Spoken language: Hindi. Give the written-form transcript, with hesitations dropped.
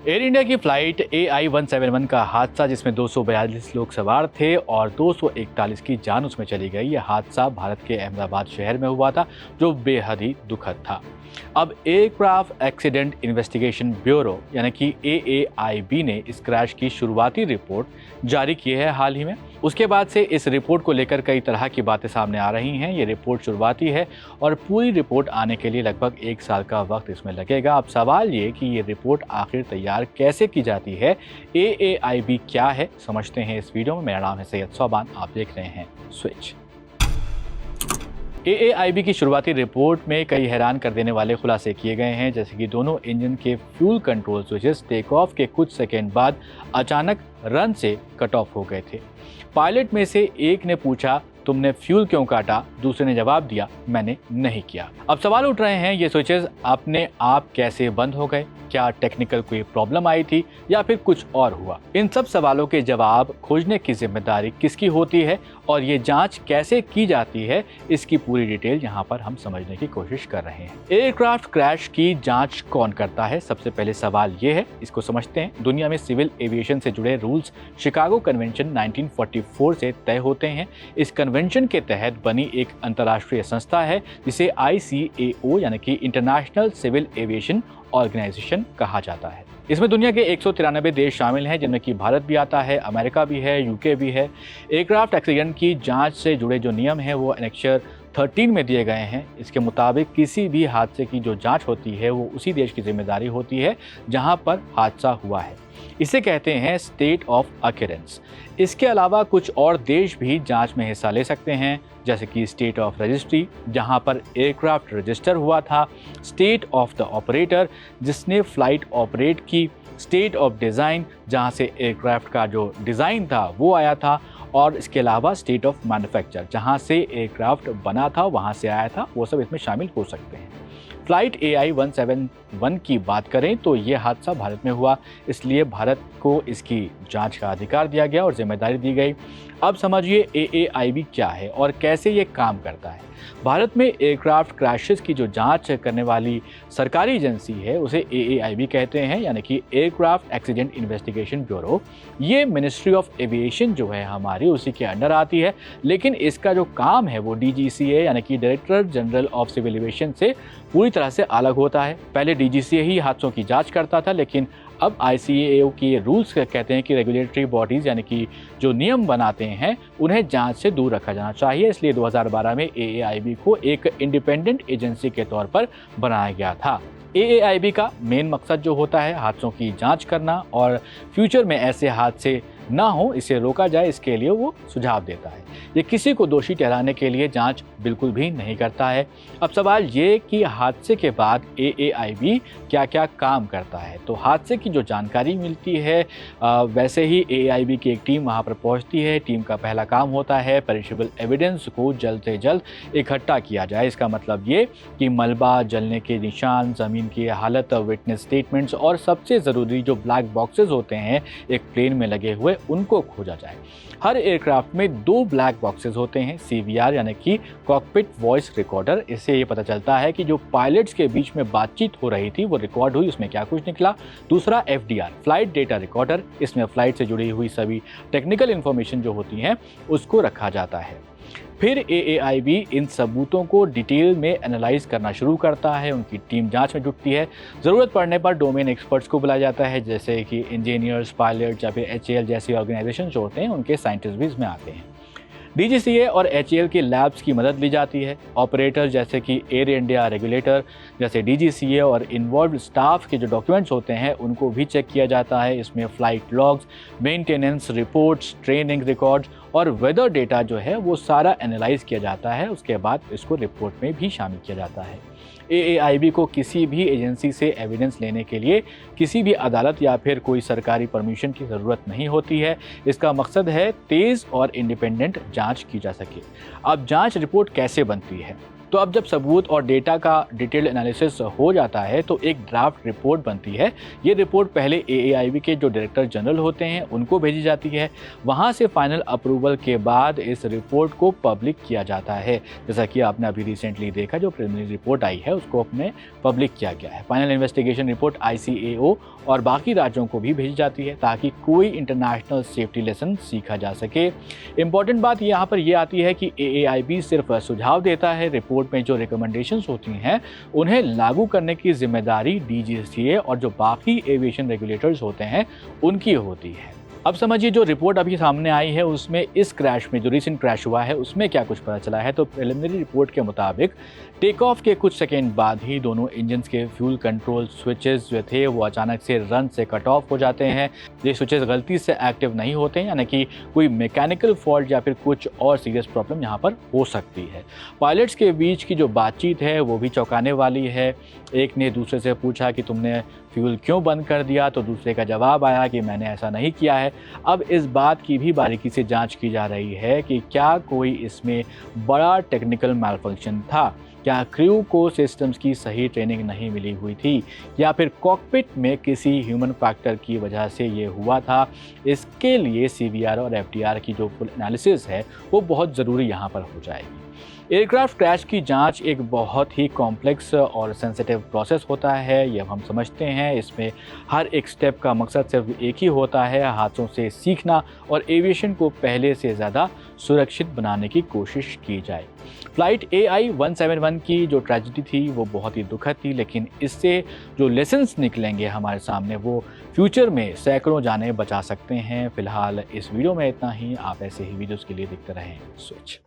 एयर इंडिया की फ्लाइट AI-171 का हादसा, जिसमें 242 लोग सवार थे और 241 की जान उसमें चली गई। यह हादसा भारत के अहमदाबाद शहर में हुआ था, जो बेहद ही दुखद था। अब एयरक्राफ्ट एक्सीडेंट इन्वेस्टिगेशन ब्यूरो यानी कि AAIB ने इस क्रैश की शुरुआती रिपोर्ट जारी की है हाल ही में। उसके बाद से इस रिपोर्ट को लेकर कई तरह की बातें सामने आ रही हैं। ये रिपोर्ट शुरुआती है और पूरी रिपोर्ट आने के लिए लगभग 1 साल का वक्त इसमें लगेगा। अब सवाल ये कि ये रिपोर्ट आखिर तैयार कैसे की जाती है, AAIB क्या है, समझते हैं इस वीडियो में। मेरा नाम है सैयद सोबान, आप देख रहे हैं स्विच। AAIB की शुरुआती रिपोर्ट में कई हैरान कर देने वाले खुलासे किए गए हैं, जैसे कि दोनों इंजन के fuel control switches take off के कुछ सेकेंड बाद अचानक रन से कट ऑफ हो गए थे। पायलट में से एक ने पूछा, तुमने फ्यूल क्यों काटा? दूसरे ने जवाब दिया, मैंने नहीं किया। अब सवाल उठ रहे हैं, ये स्विचेस अपने आप कैसे बंद हो गए? क्या टेक्निकल कोई प्रॉब्लम आई थी या फिर कुछ और हुआ? इन सब सवालों के जवाब खोजने की जिम्मेदारी किसकी होती है और ये जांच कैसे की जाती है, इसकी पूरी डिटेल यहाँ पर हम समझने की कोशिश कर रहे हैं। एयरक्राफ्ट क्रैश की जांच कौन करता है? सबसे पहले सवाल ये है, इसको समझते हैं। दुनिया में सिविल एविएशन से जुड़े रूल्स शिकागो कन्वेंशन 1944 से तय होते हैं। इस कन्वेंशन के तहत बनी एक अंतर्राष्ट्रीय संस्था है जिसे ICAO यानी कि इंटरनेशनल सिविल एविएशन ऑर्गेनाइजेशन कहा जाता है। इसमें दुनिया के 193 देश शामिल हैं, जिनमें कि भारत भी आता है, अमेरिका भी है, UK भी है। एयरक्राफ्ट एक्सीडेंट की जांच से जुड़े जो नियम हैं वो एनेक्सर 13 में दिए गए हैं। इसके मुताबिक किसी भी हादसे की जो जांच होती है वो उसी देश की जिम्मेदारी होती है जहां पर हादसा हुआ है। इसे कहते हैं स्टेट ऑफ अक्यूरेंस। इसके अलावा कुछ और देश भी जांच में हिस्सा ले सकते हैं, जैसे कि स्टेट ऑफ रजिस्ट्री, जहां पर एयरक्राफ्ट रजिस्टर हुआ था, स्टेट ऑफ द ऑपरेटर, जिसने फ्लाइट ऑपरेट की, स्टेट ऑफ डिज़ाइन, जहां से एयरक्राफ्ट का जो डिज़ाइन था वो आया था, और इसके अलावा स्टेट ऑफ मैन्युफैक्चर, जहां से एयरक्राफ्ट बना था, वहां से आया था, वो सब इसमें शामिल हो सकते हैं। फ्लाइट AI-171 की बात करें तो ये हादसा भारत में हुआ, इसलिए भारत को इसकी जांच का अधिकार दिया गया और जिम्मेदारी दी गई। अब समझिए AAIB क्या है और कैसे ये काम करता है। भारत में एयरक्राफ्ट क्रैशेस की जो जांच करने वाली सरकारी एजेंसी है उसे AAIB कहते हैं, यानी कि एयरक्राफ्ट एक्सीडेंट इन्वेस्टिगेशन ब्यूरो। ये मिनिस्ट्री ऑफ एविएशन जो है हमारी, उसी के अंडर आती है, लेकिन इसका जो काम है वो DGCA यानी कि director general of civil aviation से पूरी तरह से अलग होता है। पहले DGCA ही हादसों की जांच करता था, लेकिन अब ICAO के रूल्स कहते हैं कि रेगुलेटरी बॉडीज़ यानी कि जो नियम बनाते हैं उन्हें जांच से दूर रखा जाना चाहिए। इसलिए 2012 में AAIB को एक इंडिपेंडेंट एजेंसी के तौर पर बनाया गया था। AAIB का मेन मकसद जो होता है हादसों की जांच करना और फ्यूचर में ऐसे हादसे ना हो, इसे रोका जाए, इसके लिए वो सुझाव देता है। ये किसी को दोषी ठहराने के लिए जांच बिल्कुल भी नहीं करता है। अब सवाल ये कि हादसे के बाद AAIB क्या क्या काम करता है। तो हादसे की जो जानकारी मिलती है वैसे ही AAIB की एक टीम वहाँ पर पहुँचती है। टीम का पहला काम होता है पेरिशेबल एविडेंस को जल्द से जल्द इकट्ठा किया जाए। इसका मतलब ये कि मलबा, जलने के निशान, ज़मीन की हालत, विटनेस स्टेटमेंट्स और सबसे ज़रूरी जो ब्लैक बॉक्सेस होते हैं एक प्लेन में लगे हुए, उनको खोजा जाए। हर एयरक्राफ्ट में 2 ब्लैक बॉक्सेस होते हैं, CVR यानी कि कॉकपिट वॉइस रिकॉर्डर। इससे ये पता चलता है कि जो पायलट्स के बीच में बातचीत हो रही थी वो रिकॉर्ड हुई, उसमें क्या कुछ निकला। दूसरा FDR फ्लाइट डेटा रिकॉर्डर, इसमें फ्लाइट से जुड़ी हुई सभी टेक्निकल इन्फॉर्मेशन जो होती हैं उसको रखा जाता है। फिर AAIB इन सबूतों को डिटेल में एनालाइज करना शुरू करता है। उनकी टीम जांच में जुटती है। ज़रूरत पड़ने पर डोमेन एक्सपर्ट्स को बुलाया जाता है, जैसे कि इंजीनियर्स, पायलट या फिर HAL जैसी ऑर्गेनाइजेशन जो होते हैं उनके साइंटिस्ट भी इसमें आते हैं। DGCA और HAL की लैब्स की मदद ली जाती है। ऑपरेटर जैसे कि एयर इंडिया, रेगुलेटर जैसे DGCA और इन्वॉल्व स्टाफ के जो डॉक्यूमेंट्स होते हैं उनको भी चेक किया जाता है। इसमें flight logs, maintenance reports, training records और वेदर डेटा जो है वो सारा एनालाइज किया जाता है। उसके बाद इसको रिपोर्ट में भी शामिल किया जाता है। AAIB को किसी भी एजेंसी से एविडेंस लेने के लिए किसी भी अदालत या फिर कोई सरकारी परमिशन की ज़रूरत नहीं होती है। इसका मकसद है तेज़ और इंडिपेंडेंट जांच की जा सके। अब जांच रिपोर्ट कैसे बनती है? तो अब जब सबूत और डेटा का डिटेल्ड एनालिसिस हो जाता है तो एक ड्राफ्ट रिपोर्ट बनती है। ये रिपोर्ट पहले AAIB के जो डायरेक्टर जनरल होते हैं उनको भेजी जाती है। वहाँ से फाइनल अप्रूवल के बाद इस रिपोर्ट को पब्लिक किया जाता है। जैसा कि आपने अभी रिसेंटली देखा, जो प्रिलिमिनरी रिपोर्ट आई है उसको अपने पब्लिक किया गया है। फाइनल इन्वेस्टिगेशन रिपोर्ट ICAO और बाकी राज्यों को भी भेजी जाती है ताकि कोई इंटरनेशनल सेफ्टी लेसन सीखा जा सके। इम्पॉर्टेंट बात यहाँ पर यह आती है कि AAIB सिर्फ सुझाव देता है। रिपोर्ट में जो रिकमेंडेशंस होती हैं उन्हें लागू करने की जिम्मेदारी DGCA और जो बाकी एविएशन रेगुलेटर्स होते हैं उनकी होती है। अब समझिए, जो रिपोर्ट अभी सामने आई है उसमें इस क्रैश में, जो रिसेंट क्रैश हुआ है उसमें क्या कुछ पता चला है। तो प्रिलिमिनरी रिपोर्ट के मुताबिक टेक ऑफ के कुछ सेकेंड बाद ही दोनों इंजन्स के फ्यूल कंट्रोल स्विचेस जो थे वो अचानक से रन से कट ऑफ हो जाते हैं। ये स्विचेस गलती से एक्टिव नहीं होते हैं, यानी कि कोई मैकेनिकल फॉल्ट या फिर कुछ और सीरियस प्रॉब्लम यहाँ पर हो सकती है। पायलट्स के बीच की जो बातचीत है वो भी चौंकाने वाली है। एक ने दूसरे से पूछा कि तुमने फ्यूल क्यों बंद कर दिया, तो दूसरे का जवाब आया कि मैंने ऐसा नहीं किया है। अब इस बात की भी बारीकी से जांच की जा रही है कि क्या कोई इसमें बड़ा टेक्निकल मैलफंक्शन था, क्या क्रू को सिस्टम्स की सही ट्रेनिंग नहीं मिली हुई थी, या फिर कॉकपिट में किसी ह्यूमन फैक्टर की वजह से ये हुआ था। इसके लिए CVR और FTR की जो फुल एनालिसिस है वो बहुत ज़रूरी यहाँ पर हो जाएगी। एयरक्राफ्ट क्रैश की जांच एक बहुत ही कॉम्प्लेक्स और सेंसिटिव प्रोसेस होता है, ये हम समझते हैं। इसमें हर एक स्टेप का मकसद सिर्फ एक ही होता है, हादसों से सीखना और एविएशन को पहले से ज़्यादा सुरक्षित बनाने की कोशिश की जाए। फ्लाइट AI-171 की जो ट्रेजेडी थी वो बहुत ही दुखद थी, लेकिन इससे जो लेसन्स निकलेंगे हमारे सामने वो फ्यूचर में सैकड़ों जानें बचा सकते हैं। फिलहाल इस वीडियो में इतना ही। आप ऐसे ही वीडियोज़ के लिए देखते रहें स्विच।